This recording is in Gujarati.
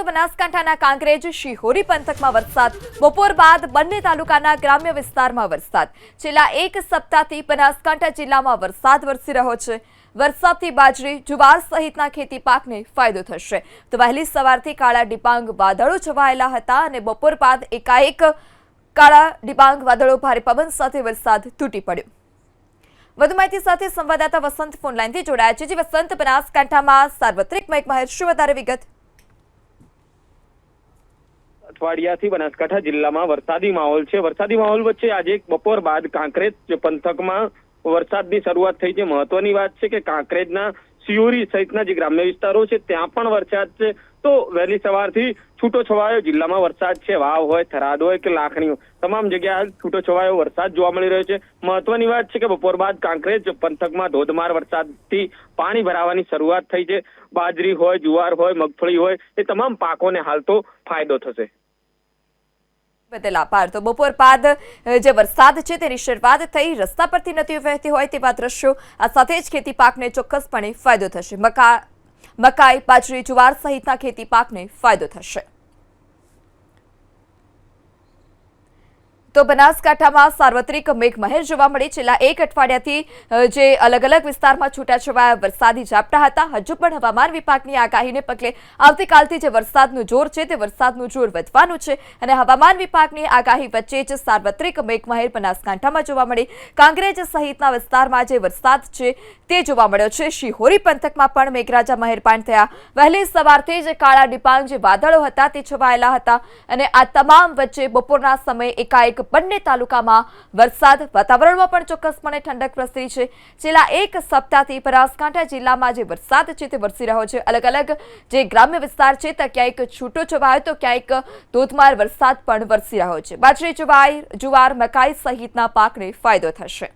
બનાસકાંઠાના કાંકરેજ શિહોરી પંથકમાં વરસાદ બપોર બાદ બંને તાલુકાના ગ્રામ્ય વિસ્તારમાં વરસાદ છેલ્લા એક સપ્તાહથી બનાસકાંઠા જિલ્લામાં વરસાદ વરસી રહ્યો છે। વરસાદથી બાજરી જુવાર સહિતના ખેતી પાકને ફાયદો થશે તો વહેલી સવારથી કાળા ડિબાંગ વાદળો છવાયેલા હતા અને બપોર બાદ એકાએક કાળા ડિબાંગ વાદળો ભારે પવન સાથે વરસાદ તૂટી પડ્યો। વધુ માહિતી સાથે સંવાદદાતા વસંત ફોન લાઈનથી જોડાયા છે। વસંત, બનાસકાંઠામાં સાર્વત્રિક મેઘમહેર, શું વધારે વિગત? અઠવાડિયાથી બનાસકાંઠા જિલ્લામાં વરસાદી માહોલ છે। વરસાદી માહોલ વચ્ચે આજે બપોર બાદ કાંકરેજ પંથકમાં વરસાદની શરૂઆત થઈ છે। મહત્વની વાત છે કે કાંકરેજના શિહોરી સહિતના જે ગ્રામ્ય વિસ્તારો છે ત્યાં પણ વરસાદ છે। તો વહેલી સવારથી છૂટો છવાયો જિલ્લામાં વરસાદ છે। વાવ હોય, થરાદ હોય કે લાખણી હોય, તમામ જગ્યાએ છૂટો છવાયો વરસાદ જોવા મળી રહ્યો છે। મહત્વની વાત છે કે બપોર બાદ કાંકરેજ પંથકમાં ધોધમાર વરસાદથી પાણી ભરાવાની શરૂઆત થઈ છે। બાજરી હોય, જુવાર હોય, મગફળી હોય, એ તમામ પાકોને હાલ તો ફાયદો થશે। બદલ આભાર। તો બપોર બાદ જે વરસાદ છે તેની શરૂઆત થઈ, રસ્તા પરથી નદીઓ વહેતી હોય તેવા દ્રશ્યો, આ સાથે જ ખેતી પાકને ચોક્કસપણે ફાયદો થશે। મકાઈ, બાજરી, જુવાર સહિતના ખેતી પાકને ફાયદો થશે। તો બનાસકાંઠામાં સાર્વત્રિક મેઘમહેર જોવા મળી। છેલ્લા એક અઠવાડિયાથી જે અલગ અલગ વિસ્તારમાં છૂટાછવાયા વરસાદી ઝાપટા હતા, હજુ પણ હવામાન વિભાગની આગાહીને પગલે આવતીકાલથી જે વરસાદનું જોર છે તે વરસાદનું જોર વધવાનું છે અને હવામાન વિભાગની આગાહી વચ્ચે જ સાર્વત્રિક મેઘમહેર બનાસકાંઠામાં જોવા મળી। કાંકરેજ સહિતના વિસ્તારમાં જે વરસાદ છે તે જોવા મળ્યો છે। શિહોરી પંથકમાં પણ મેઘરાજા મહેરબાન થયા। વહેલી સવારથી જ કાળા ડિબાંગ જે વાદળો હતા તે છવાયેલા હતા અને આ તમામ વચ્ચે બપોરના સમયે એકાએક બંને તાલુકામાં વરસાદ, વાતાવરણમાં પણ ચોક્કસપણે ઠંડક પ્રસરી છે। છેલ્લા એક સપ્તાહથી બનાસકાંઠા જિલ્લામાં જે વરસાદ છે તે વરસી રહ્યો છે। અલગ અલગ જે ગ્રામ્ય વિસ્તાર છે ત્યાં ક્યાંક છૂટો છવાયો તો ક્યાંક ધોધમાર વરસાદ પણ વરસી રહ્યો છે। બાજરી, જુવાર, મકાઈ સહિતના પાકને ફાયદો થશે।